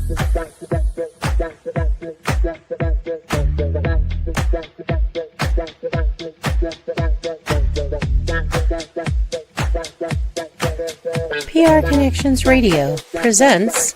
PR Connections Radio presents.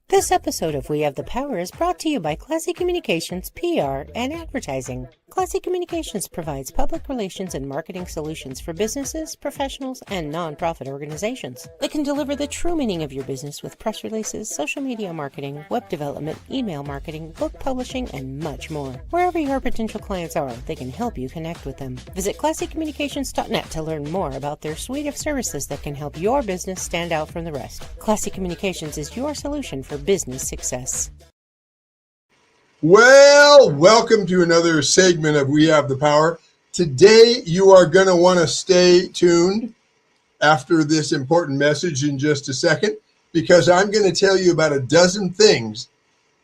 This episode of We Have the Power is brought to you by Classy Communications, PR, and Advertising. Classy Communications provides public relations and marketing solutions for businesses, professionals, and nonprofit organizations. They can deliver the true meaning of your business with press releases, social media marketing, web development, email marketing, book publishing, and much more. Wherever your potential clients are, they can help you connect with them. Visit classycommunications.net to learn more about their suite of services that can help your business stand out from the rest. Classy Communications is your solution for business success. Well, welcome to another segment of We Have the Power. Today, you are going to want to stay tuned after this important message in just a second, because I'm going to tell you about a dozen things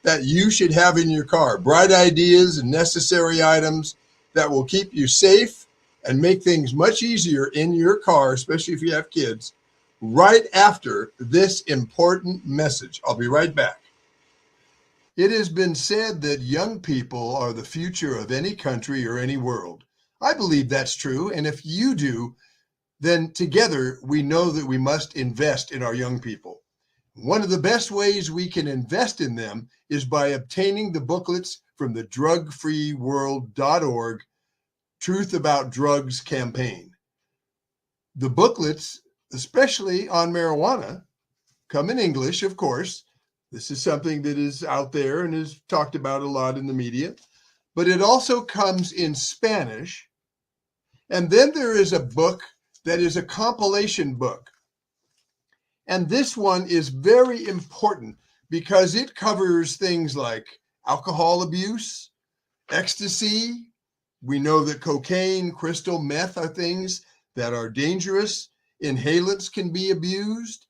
that you should have in your car, bright ideas and necessary items that will keep you safe and make things much easier in your car, especially if you have kids, right after this important message. I'll be right back. It has been said that young people are the future of any country or any world. I believe that's true, and if you do, then together we know that we must invest in our young people. One of the best ways we can invest in them is by obtaining the booklets from the drugfreeworld.org Truth About Drugs campaign. The booklets, especially on marijuana, come in English, of course. This is something that is out there and is talked about a lot in the media, but it also comes in Spanish. And then there is a book that is a compilation book. And this one is very important because it covers things like alcohol abuse, ecstasy. We know that cocaine, crystal meth are things that are dangerous. Inhalants can be abused.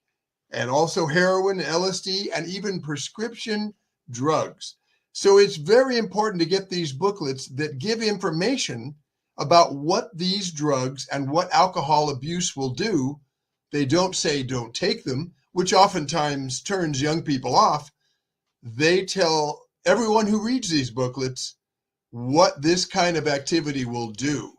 And also heroin, LSD, and even prescription drugs. So it's very important to get these booklets that give information about what these drugs and what alcohol abuse will do. They don't say don't take them, which oftentimes turns young people off. They tell everyone who reads these booklets what this kind of activity will do.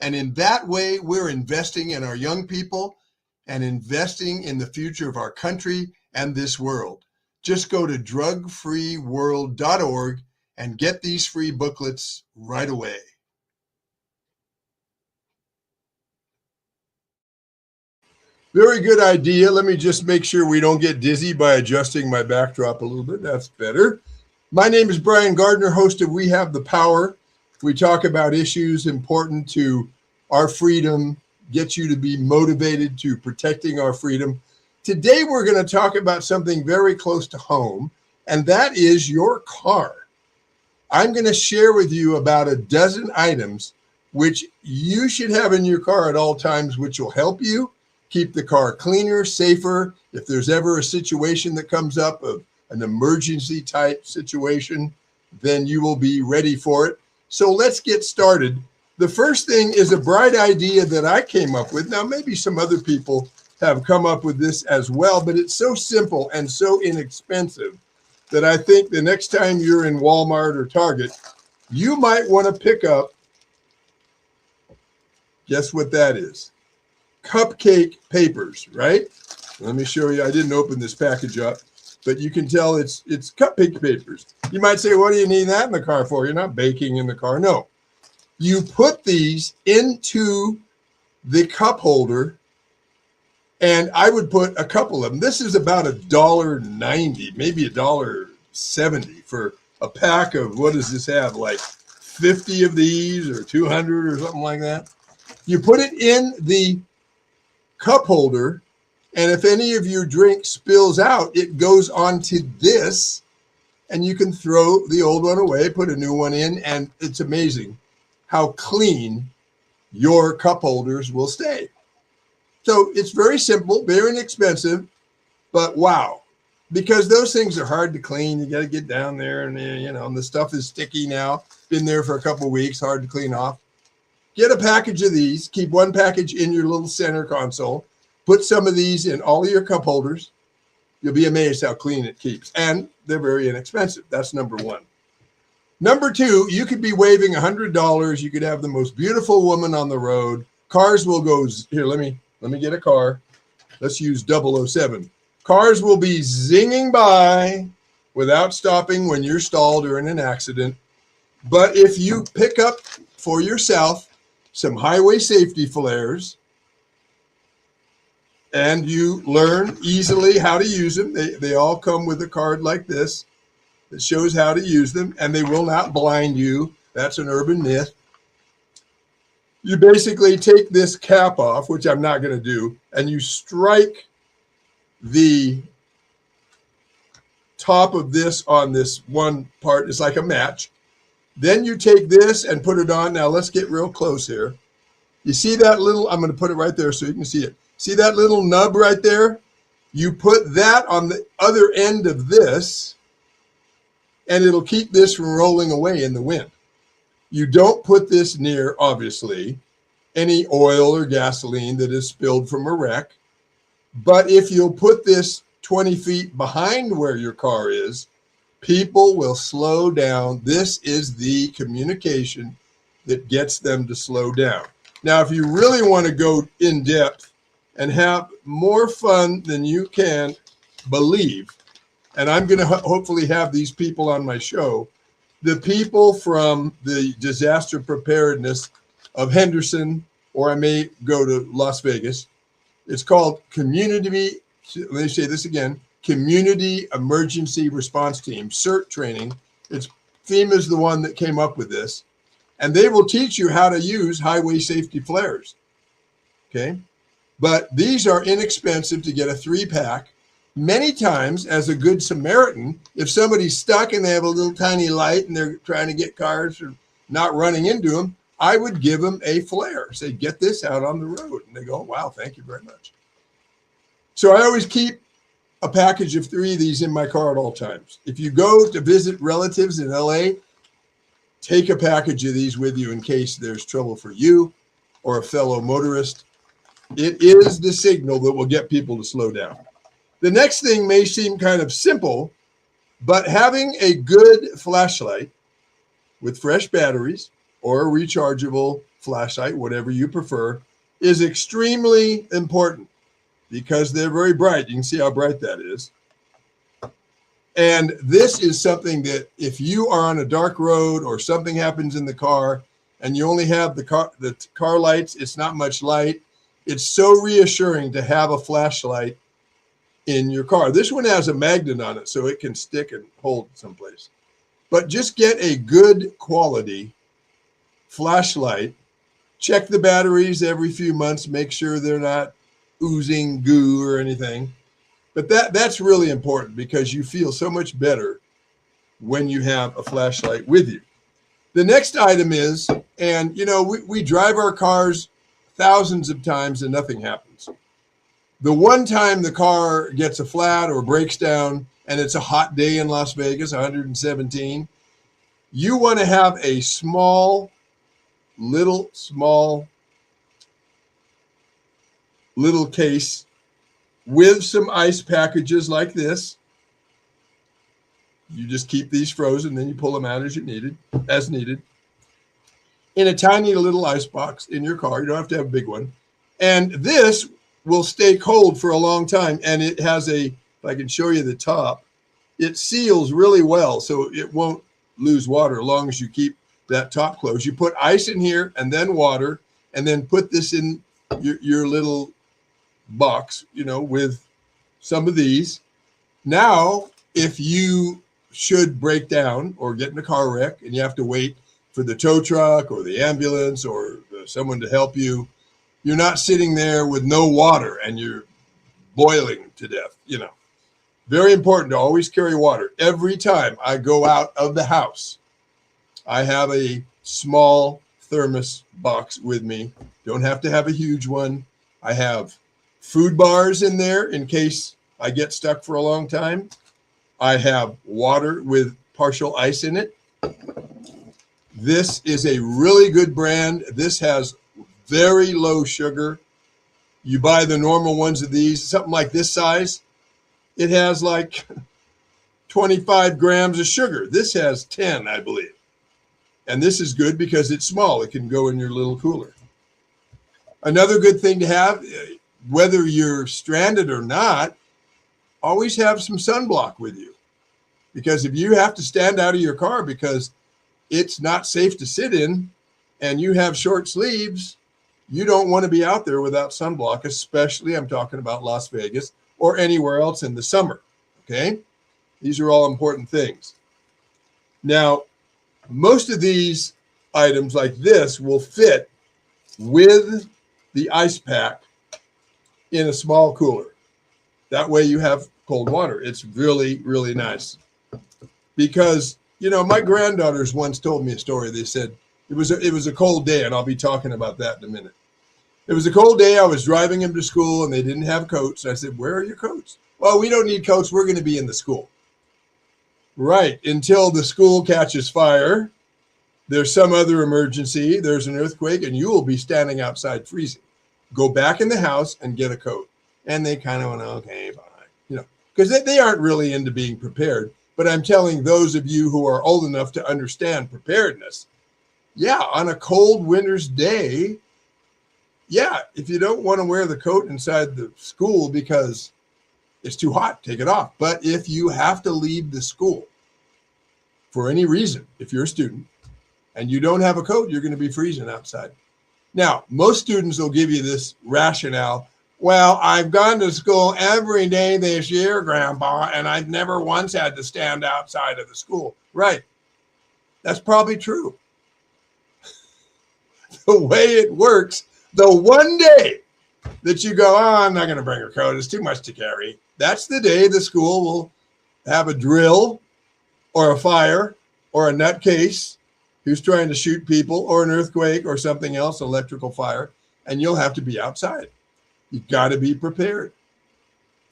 And in that way, we're investing in our young people and investing in the future of our country and this world. Just go to drugfreeworld.org and get these free booklets right away. Very good idea. Let me just make sure we don't get dizzy by adjusting my backdrop a little bit. That's better. My name is Brian Gardner, host of We Have the Power. We talk about issues important to our freedom, get you to be motivated to protecting our freedom. Today, we're going to talk about something very close to home, and that is your car. I'm going to share with you about a dozen items which you should have in your car at all times, which will help you keep the car cleaner, safer. If there's ever a situation that comes up of an emergency type situation, then you will be ready for it. So let's get started. The first thing is a bright idea that I came up with. Now, maybe some other people have come up with this as well, but it's so simple and so inexpensive that I think the next time you're in Walmart or Target, you might want to pick up, guess what that is? Cupcake papers, right? Let me show you. I didn't open this package up, but you can tell it's cupcake papers. You might say, what do you need that in the car for? You're not baking in the car. No. You put these into the cup holder, and I would put a couple of them. This is about $1.90, maybe $1.70 for a pack of, what does this have, like 50 of these or 200 or something like that. You put it in the cup holder, and if any of your drink spills out, it goes onto this, and you can throw the old one away, put a new one in, and it's amazing how clean your cup holders will stay. So it's very simple, very inexpensive, but wow, because those things are hard to clean. You got to get down there and, and the stuff is sticky now, been there for a couple of weeks, hard to clean off. Get a package of these, keep one package in your little center console, put some of these in all of your cup holders. You'll be amazed how clean it keeps. And they're very inexpensive. That's number one. Number two, you could be waving $100. You could have the most beautiful woman on the road. Cars will go, here, let me get a car. Let's use 007. Cars will be zinging by without stopping when you're stalled or in an accident. But if you pick up for yourself some highway safety flares and you learn easily how to use them, they all come with a card like this that shows how to use them, and they will not blind you. That's an urban myth. You basically take this cap off, which I'm not going to do, and you strike the top of this on this one part. It's like a match. Then you take this and put it on. Now let's get real close here. You see that little, I'm going to put it right there so you can see it. See that little nub right there? You put that on the other end of this, and it'll keep this from rolling away in the wind. You don't put this near, obviously, any oil or gasoline that is spilled from a wreck. But if you'll put this 20 feet behind where your car is, people will slow down. This is the communication that gets them to slow down. Now, if you really want to go in depth and have more fun than you can believe, and I'm going to hopefully have these people on my show, the people from the disaster preparedness of Henderson, or I may go to Las Vegas. It's called Community, let me say this again, Community Emergency Response Team, CERT training. FEMA's the one that came up with this. And they will teach you how to use highway safety flares. Okay? But these are inexpensive to get a 3-pack. Many times, as a good Samaritan, if somebody's stuck and they have a little tiny light and they're trying to get cars or not running into them, I would give them a flare. Say, get this out on the road. And they go, wow, thank you very much. So I always keep a package of 3 of these in my car at all times. If you go to visit relatives in LA, take a package of these with you in case there's trouble for you or a fellow motorist. It is the signal that will get people to slow down. The next thing may seem kind of simple, but having a good flashlight with fresh batteries or a rechargeable flashlight, whatever you prefer, is extremely important because they're very bright. You can see how bright that is. And this is something that if you are on a dark road or something happens in the car and you only have the car lights, it's not much light. It's so reassuring to have a flashlight in your car. This one has a magnet on it so it can stick and hold someplace. But just get a good quality flashlight. Check the batteries every few months. Make sure they're not oozing goo or anything. But that's really important because you feel so much better when you have a flashlight with you. The next item is, and you know, we drive our cars thousands of times and nothing happens. The one time the car gets a flat or breaks down and it's a hot day in Las Vegas, 117, you want to have a small case with some ice packages like this. You just keep these frozen, then you pull them out as needed, in a tiny little ice box in your car. You don't have to have a big one. And this will stay cold for a long time. And it has if I can show you the top, it seals really well, so it won't lose water as long as you keep that top closed. You put ice in here and then water, and then put this in your little box, you know, with some of these. Now, if you should break down or get in a car wreck and you have to wait for the tow truck or the ambulance or someone to help you, you're not sitting there with no water and you're boiling to death, you know. Very important to always carry water. Every time I go out of the house, I have a small thermos box with me. Don't have to have a huge one. I have food bars in there in case I get stuck for a long time. I have water with partial ice in it. This is a really good brand. This has very low sugar. You buy the normal ones of these, something like this size, it has like 25 grams of sugar. This has 10, I believe. And this is good because it's small. It can go in your little cooler. Another good thing to have, whether you're stranded or not, always have some sunblock with you. Because if you have to stand out of your car because it's not safe to sit in and you have short sleeves, you don't want to be out there without sunblock, especially I'm talking about Las Vegas or anywhere else in the summer. Okay? These are all important things. Now, most of these items like this will fit with the ice pack in a small cooler. That way you have cold water. It's really, really nice. Because, you know, my granddaughters once told me a story. They said it was a cold day, and I'll be talking about that in a minute. It was a cold day. I was driving them to school, and they didn't have coats. And I said, where are your coats? Well, we don't need coats. We're going to be in the school. Right, until the school catches fire, there's some other emergency, there's an earthquake, and you will be standing outside freezing. Go back in the house and get a coat. And they kind of went, okay, fine. You know, because they aren't really into being prepared. But I'm telling those of you who are old enough to understand preparedness, yeah, on a cold winter's day, yeah, if you don't want to wear the coat inside the school because it's too hot, take it off. But if you have to leave the school for any reason, if you're a student and you don't have a coat, you're going to be freezing outside. Now, most students will give you this rationale. Well, I've gone to school every day this year, Grandpa, and I've never once had to stand outside of the school. Right. That's probably true. The way it works, the one day that you go, oh, I'm not going to bring a coat, it's too much to carry. That's the day the school will have a drill or a fire or a nutcase who's trying to shoot people or an earthquake or something else, electrical fire, and you'll have to be outside. You've got to be prepared.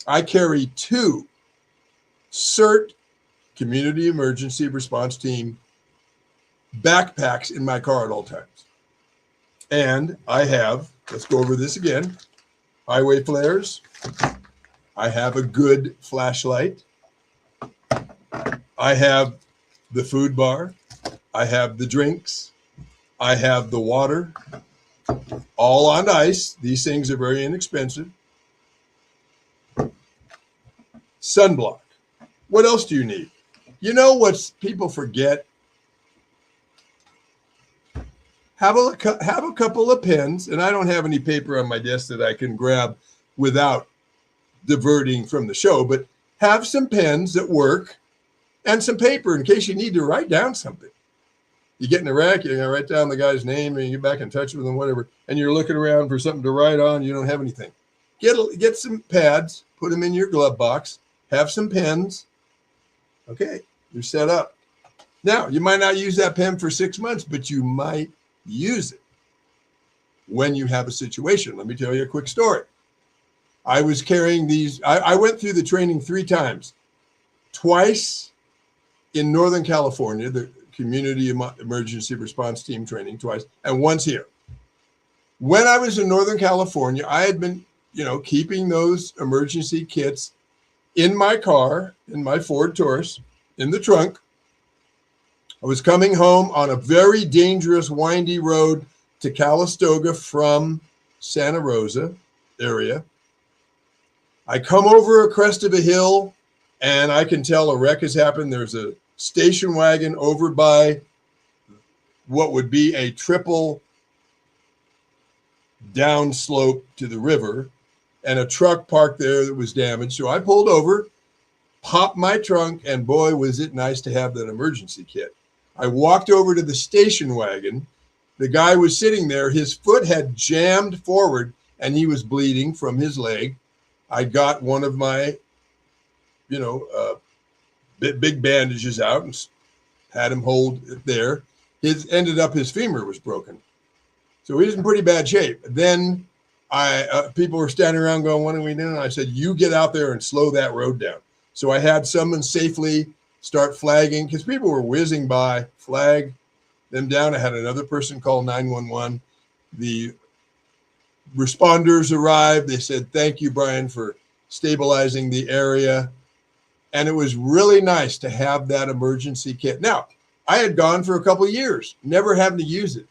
I carry 2 CERT, Community Emergency Response Team, backpacks in my car at all times. And I have, let's go over this again, highway flares. I have a good flashlight. I have the food bar. I have the drinks. I have the water, all on ice. These things are very inexpensive. Sunblock. What else do you need? You know what people forget? Have a couple of pens, and I don't have any paper on my desk that I can grab without diverting from the show, but have some pens that work and some paper in case you need to write down something. You get in a wreck, you're going to write down the guy's name and you get back in touch with him, whatever, and you're looking around for something to write on, you don't have anything. Get some pads, put them in your glove box, have some pens. Okay, you're set up. Now, you might not use that pen for 6 months, but you might use it when you have a situation. Let me tell you a quick story. I was carrying these. I went through the training 3 times, twice in Northern California, the Community Emergency Response Team training twice, and once here. When I was in Northern California, I had been, keeping those emergency kits in my car, in my Ford Taurus, in the trunk. I was coming home on a very dangerous, windy road to Calistoga from Santa Rosa area. I come over a crest of a hill, and I can tell a wreck has happened. There's a station wagon over by what would be a triple downslope to the river, and a truck parked there that was damaged. So I pulled over, popped my trunk, and boy, was it nice to have that emergency kit. I walked over to the station wagon. The guy was sitting there. His foot had jammed forward, and he was bleeding from his leg. I got one of my, big bandages out and had him hold it there. His femur was broken. So he was in pretty bad shape. Then people were standing around going, what are we doing? I said, you get out there and slow that road down. So I had someone safely start flagging because people were whizzing by, flag them down. I had another person call 911. The responders arrived. They said, thank you, Brian, for stabilizing the area. And it was really nice to have that emergency kit. Now, I had gone for a couple of years, never having to use it.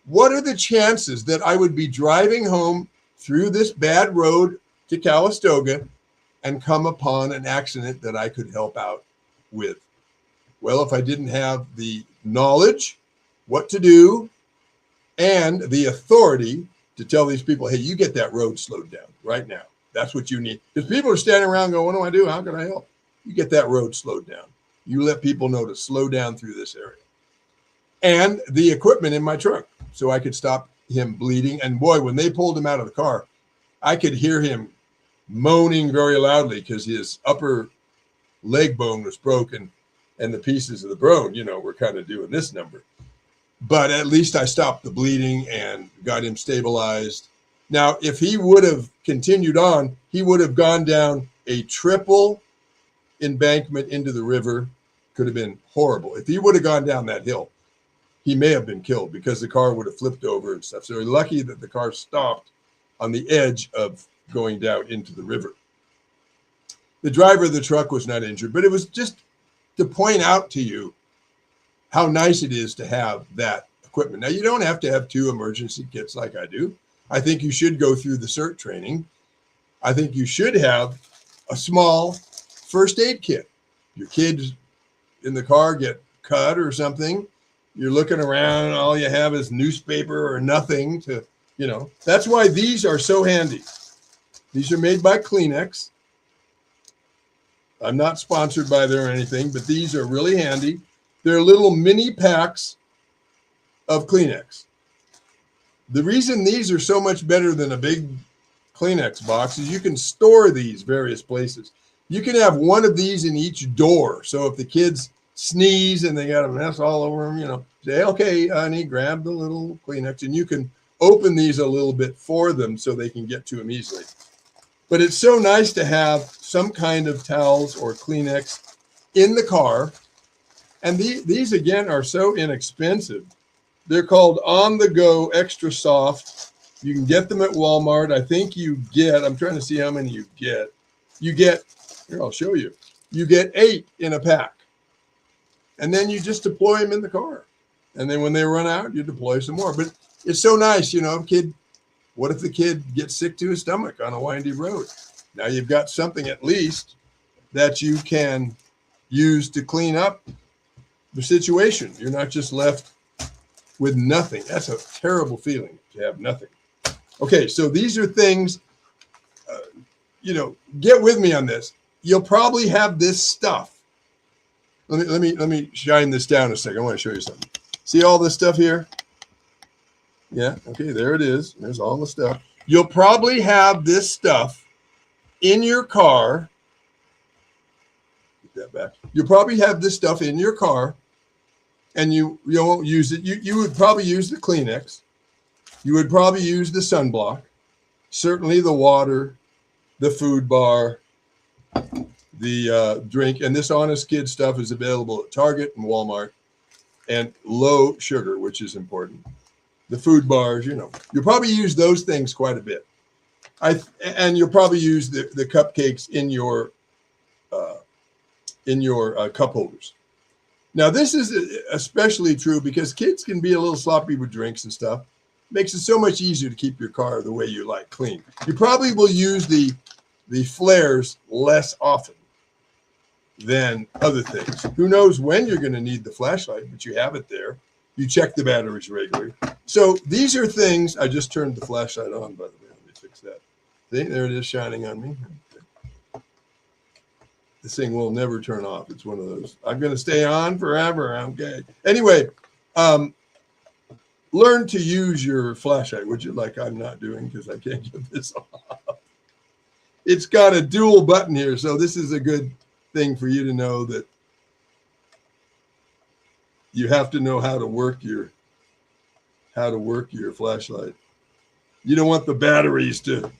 What are the chances that I would be driving home through this bad road to Calistoga and come upon an accident that I could help out with? Well, if I didn't have the knowledge, what to do, and the authority to tell these people, hey, you get that road slowed down right now. That's what you need. Because people are standing around going, what do I do? How can I help? You get that road slowed down. You let people know to slow down through this area. And the equipment in my trunk so I could stop him bleeding. And boy, when they pulled him out of the car, I could hear him moaning very loudly because his upper leg bone was broken and the pieces of the bone, were kind of doing this number. But at least I stopped the bleeding and got him stabilized. Now, if he would have continued on, he would have gone down a triple embankment into the river. Could have been horrible. If he would have gone down that hill, he may have been killed because the car would have flipped over and stuff. So we're lucky that the car stopped on the edge of going down into the river. The driver of the truck was not injured, but it was just to point out to you how nice it is to have that equipment. Now, you don't have to have 2 emergency kits like I do. I think you should go through the CERT training. I think you should have a small first aid kit. Your kids in the car get cut or something. You're looking around and all you have is newspaper or nothing to, That's why these are so handy. These are made by Kleenex. I'm not sponsored by them or anything, but these are really handy. They're little mini packs of Kleenex. The reason these are so much better than a big Kleenex box is you can store these various places. You can have one of these in each door. So if the kids sneeze and they got a mess all over them, say, okay, honey, grab the little Kleenex, and you can open these a little bit for them so they can get to them easily. But it's so nice to have some kind of towels or Kleenex in the car. And these, again, are so inexpensive. They're called On The Go Extra Soft. You can get them at Walmart. I think I'm trying to see how many you get. Here, I'll show you. You get 8 in a pack. And then you just deploy them in the car. And then when they run out, you deploy some more. But it's so nice, what if the kid gets sick to his stomach on a windy road? Now you've got something at least that you can use to clean up the situation. You're not just left with nothing. That's a terrible feeling to have nothing. Okay, so these are things, get with me on this. You'll probably have this stuff. Let me shine this down a second. I want to show you something. See all this stuff here? Yeah, okay, there it is. There's all the stuff. You'll probably have this stuff in your car. Get that back. You'll probably have this stuff in your car, and you won't use it. You would probably use the Kleenex. You would probably use the sunblock. Certainly the water, the food bar, the drink. And this Honest Kid stuff is available at Target and Walmart. And low sugar, which is important. The food bars, you'll probably use those things quite a bit. And you'll probably use the cupcakes in your cup holders. Now, this is especially true because kids can be a little sloppy with drinks and stuff. It makes it so much easier to keep your car the way you like, clean. You probably will use the flares less often than other things. Who knows when you're going to need the flashlight, but you have it there. You check the batteries regularly. So these are things. I just turned the flashlight on, by the way. Let me fix that. See, there it is shining on me. Okay. This thing will never turn off. It's one of those. I'm going to stay on forever. Okay. Anyway, learn to use your flashlight, which I'm not doing because I can't get this off. It's got a dual button here, so this is a good thing for you to know that you have to know how to work your flashlight. You don't want the batteries to,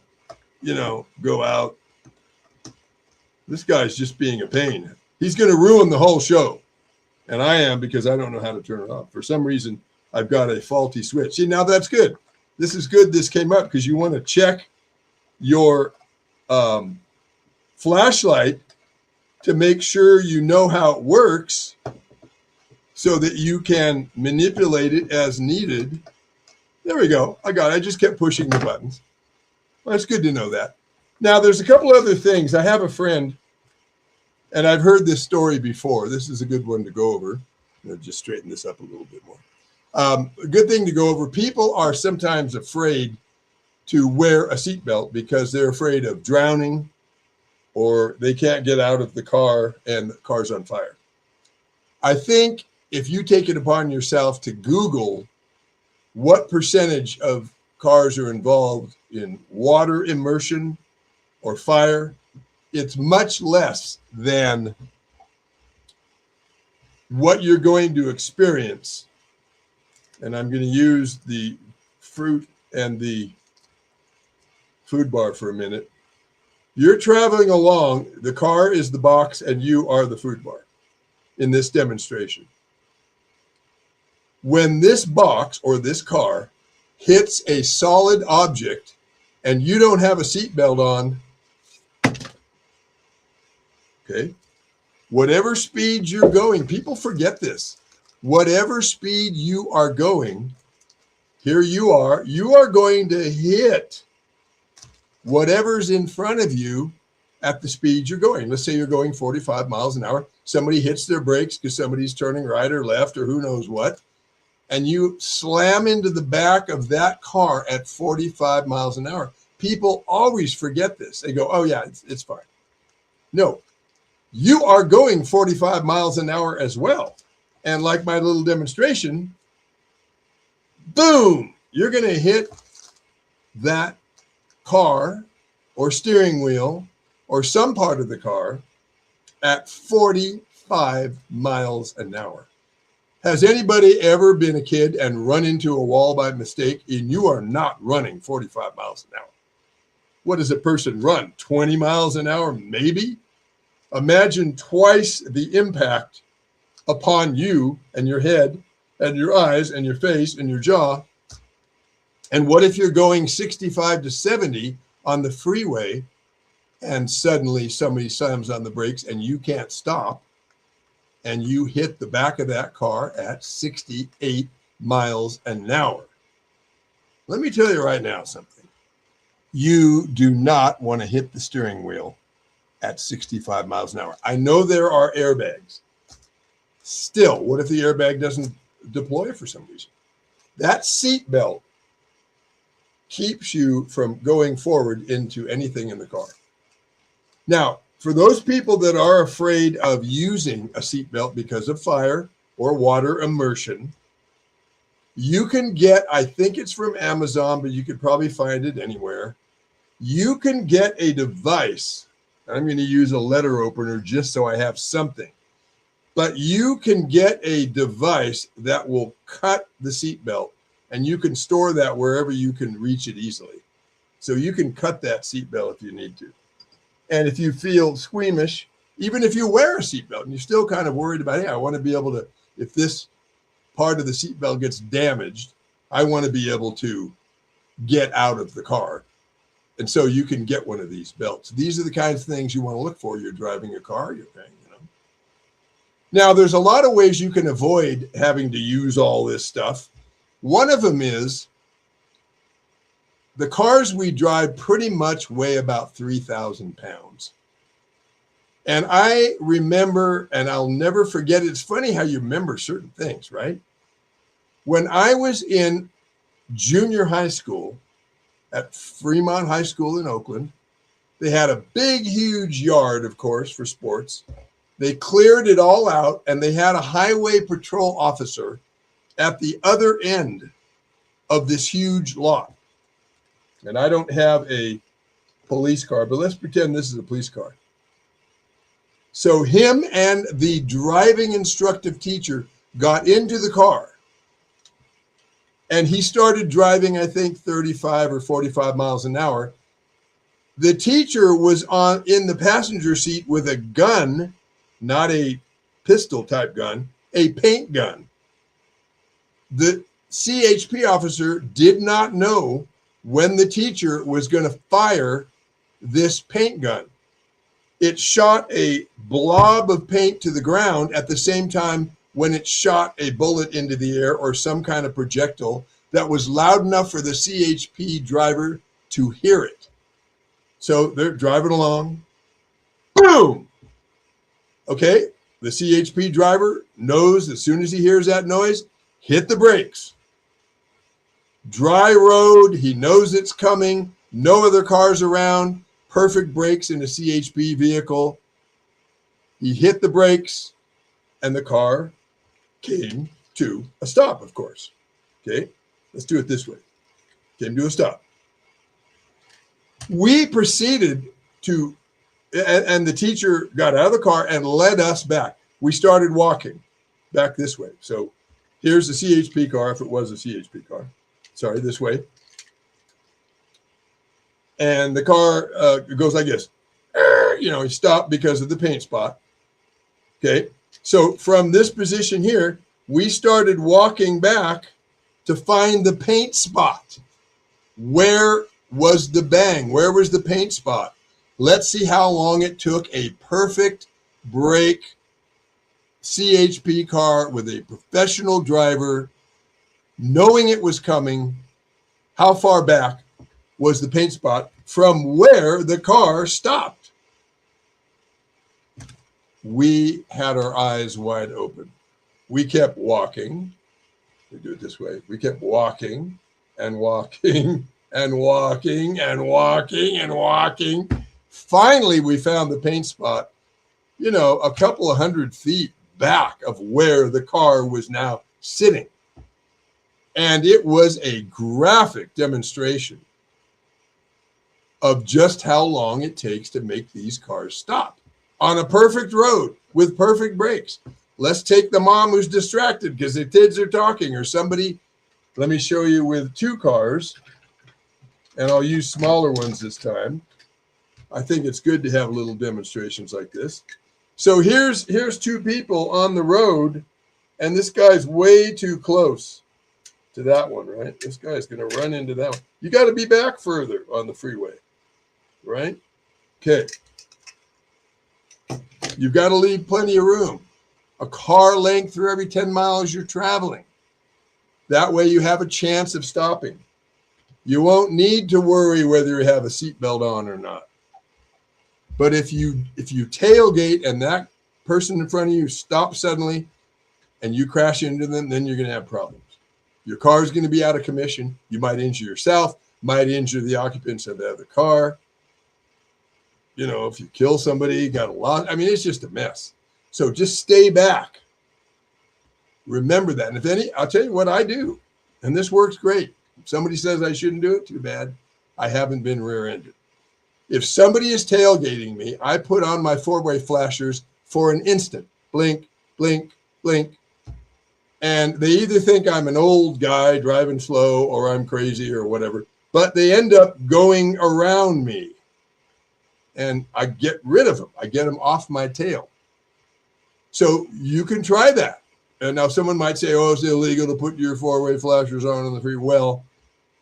go out. This guy's just being a pain. He's going to ruin the whole show. And I am, because I don't know how to turn it off. For some reason, I've got a faulty switch. See, now that's good. This is good. This came up because you want to check your flashlight to make sure you know how it works so that you can manipulate it as needed. There we go. I got it. I just kept pushing the buttons. Well, it's good to know that. Now, there's a couple other things. I have a friend, and I've heard this story before. This is a good one to go over. Just straighten this up a little bit more. A good thing to go over. People are sometimes afraid to wear a seatbelt because they're afraid of drowning, or they can't get out of the car and the car's on fire. I think if you take it upon yourself to Google what percentage of cars are involved in water immersion or fire, it's much less than what you're going to experience. And I'm going to use the fruit and the food bar for a minute. You're traveling along, the car is the box and you are the food bar in this demonstration. When this box or this car hits a solid object and you don't have a seatbelt on, okay, whatever speed you're going, people forget this. Whatever speed you are going, here you are going to hit whatever's in front of you at the speed you're going. Let's say you're going 45 miles an hour. Somebody hits their brakes because somebody's turning right or left or who knows what, and you slam into the back of that car at 45 miles an hour. People always forget this. They go, oh yeah, it's fine. No, you are going 45 miles an hour as well. And like my little demonstration, boom, you're going to hit that car or steering wheel or some part of the car at 45 miles an hour. Has anybody ever been a kid and run into a wall by mistake? And you are not running 45 miles an hour. What does a person run? 20 miles an hour, maybe? Imagine twice the impact upon you and your head and your eyes and your face and your jaw. And what if you're going 65 to 70 on the freeway and suddenly somebody slams on the brakes and you can't stop and you hit the back of that car at 68 miles an hour? Let me tell you right now something. You do not want to hit the steering wheel at 65 miles an hour. I know there are airbags. Still, what if the airbag doesn't deploy for some reason? That seat belt keeps you from going forward into anything in the car. Now, for those people that are afraid of using a seat belt because of fire or water immersion, you can get, I think it's from Amazon, but you could probably find it anywhere. You can get a device. I'm going to use a letter opener just so I have something. But you can get a device that will cut the seatbelt, and you can store that wherever you can reach it easily. So you can cut that seatbelt if you need to. And if you feel squeamish, even if you wear a seatbelt and you're still kind of worried about, hey, I want to be able to, if this part of the seatbelt gets damaged, I want to be able to get out of the car. And so you can get one of these belts. These are the kinds of things you want to look for. You're driving a car, you're paying. Now, there's a lot of ways you can avoid having to use all this stuff. One of them is the cars we drive pretty much weigh about 3,000 pounds. And I remember, and I'll never forget, it's funny how you remember certain things, right? When I was in junior high school at Fremont High School in Oakland, they had a big, huge yard, of course, for sports. They cleared it all out, and they had a highway patrol officer at the other end of this huge lot. And I don't have a police car, but let's pretend this is a police car. So him and the driving instructive teacher got into the car, and he started driving, I think, 35 or 45 miles an hour. The teacher was in the passenger seat with a gun, not a pistol type gun, a paint gun. The CHP officer did not know when the teacher was going to fire this paint gun. it shot a blob of paint to the ground at the same time when it shot a bullet into the air or some kind of projectile that was loud enough for the CHP driver to hear it. So they're driving along. Boom! Okay, the CHP driver knows as soon as he hears that noise, hit the brakes. Dry road, he knows it's coming, no other cars around, perfect brakes in a CHP vehicle. He hit the brakes, and the car came to a stop, of course. Okay, let's do it this way. Came to a stop. We proceeded to, and the teacher got out of the car and led us back. We started walking back this way. So here's the CHP car, if it was a CHP car. Sorry, this way. And the car goes like this. He stopped because of the paint spot. Okay, so from this position here, we started walking back to find the paint spot. Where was the bang? Where was the paint spot? Let's see how long it took a perfect brake CHP car with a professional driver, knowing it was coming. How far back was the paint spot from where the car stopped? We had our eyes wide open. We kept walking. We do it this way. We kept walking and walking and walking and walking and walking. Finally, we found the paint spot, a couple of 100 feet back of where the car was now sitting. And it was a graphic demonstration of just how long it takes to make these cars stop on a perfect road with perfect brakes. Let's take the mom who's distracted because the kids are talking, or somebody. Let me show you with two cars, and I'll use smaller ones this time. I think it's good to have little demonstrations like this. So here's two people on the road, and this guy's way too close to that one, right? This guy's going to run into that one. You got to be back further on the freeway, right? Okay. You've got to leave plenty of room. A car length for every 10 miles you're traveling. That way you have a chance of stopping. You won't need to worry whether you have a seatbelt on or not. But if you tailgate and that person in front of you stops suddenly and you crash into them, then you're going to have problems. Your car is going to be out of commission. You might injure yourself, might injure the occupants of the other car. If you kill somebody, you got a lot. I mean, it's just a mess. So just stay back. Remember that. And I'll tell you what I do, and this works great. If somebody says I shouldn't do it, too bad. I haven't been rear-ended. If somebody is tailgating me, I put on my four-way flashers for an instant. Blink, blink, blink. And they either think I'm an old guy driving slow or I'm crazy or whatever, but they end up going around me. And I get rid of them. I get them off my tail. So you can try that. And now someone might say, oh, it's illegal to put your four-way flashers on the freeway. Well,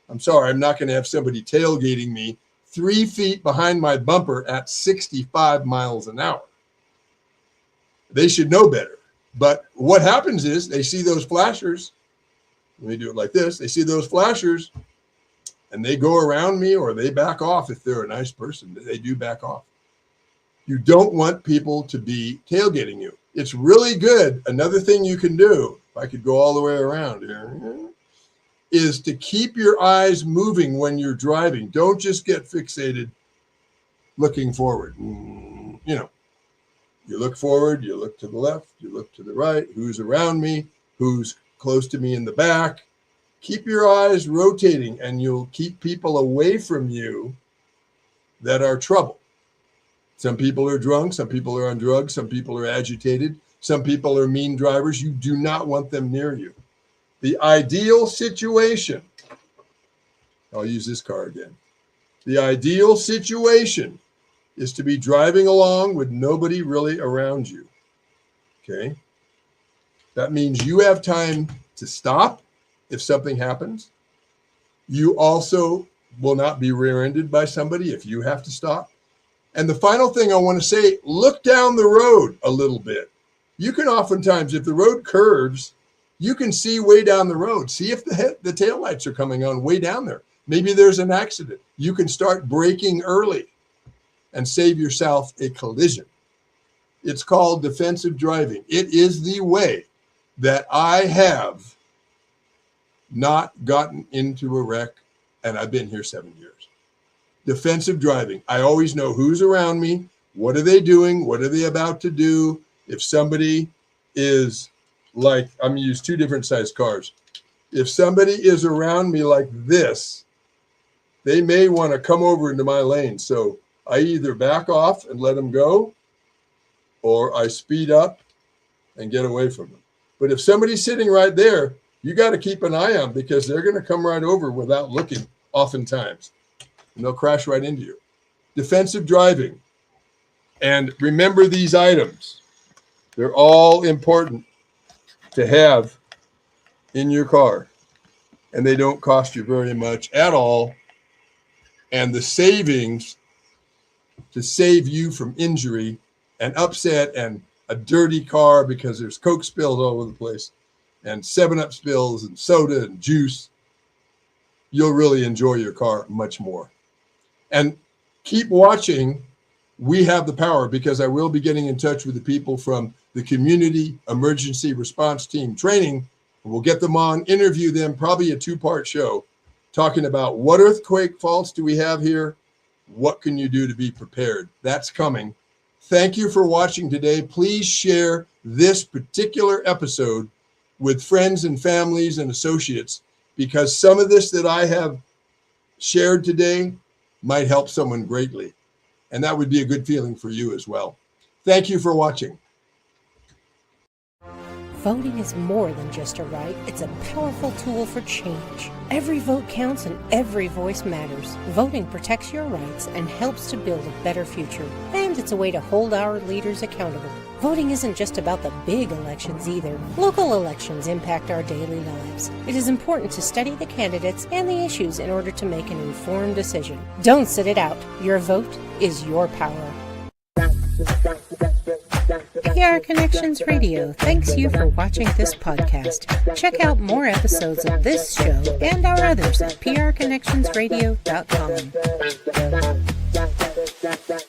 I'm sorry. I'm not going to have somebody tailgating me 3 feet behind my bumper at 65 miles an hour. They should know better. But what happens is they see those flashers. Let me do it like this. They see those flashers and they go around me, or they back off. If they're a nice person, they do back off. You don't want people to be tailgating you. It's really good. Another thing you can do, if I could go all the way around here, is to keep your eyes moving when you're driving. Don't just get fixated looking forward. You look forward, you look to the left, you look to the right, who's around me, who's close to me in the back. Keep your eyes rotating, and you'll keep people away from you that are trouble. Some people are drunk, some people are on drugs, some people are agitated, some people are mean drivers. You do not want them near you. The ideal situation, I'll use this car again. The ideal situation is to be driving along with nobody really around you. Okay? That means you have time to stop if something happens. You also will not be rear-ended by somebody if you have to stop. And the final thing I want to say, look down the road a little bit. You can oftentimes, if the road curves, you can see way down the road. See if the taillights are coming on way down there. Maybe there's an accident. You can start braking early and save yourself a collision. It's called defensive driving. It is the way that I have not gotten into a wreck, and I've been here 7 years. Defensive driving. I always know who's around me. What are they doing? What are they about to do? If somebody is like, I'm going to use two different size cars. If somebody is around me like this, they may want to come over into my lane. So I either back off and let them go, or I speed up and get away from them. But if somebody's sitting right there, you got to keep an eye on, because they're going to come right over without looking oftentimes, and they'll crash right into you. Defensive driving. And remember these items. They're all important to have in your car, and they don't cost you very much at all. And the savings to save you from injury and upset and a dirty car because there's Coke spills all over the place and 7-Up spills and soda and juice, you'll really enjoy your car much more. And keep watching We Have the Power, because I will be getting in touch with the people from the Community Emergency Response Team training. We'll get them on, interview them, probably a 2-part show, talking about what earthquake faults do we have here? What can you do to be prepared? That's coming. Thank you for watching today. Please share this particular episode with friends and families and associates, because some of this that I have shared today might help someone greatly. And that would be a good feeling for you as well. Thank you for watching. Voting is more than just a right, it's a powerful tool for change. Every vote counts and every voice matters. Voting protects your rights and helps to build a better future. And it's a way to hold our leaders accountable. Voting isn't just about the big elections either. Local elections impact our daily lives. It is important to study the candidates and the issues in order to make an informed decision. Don't sit it out. Your vote is your power. PR Connections Radio thanks you for watching this podcast. Check out more episodes of this show and our others at prconnectionsradio.com.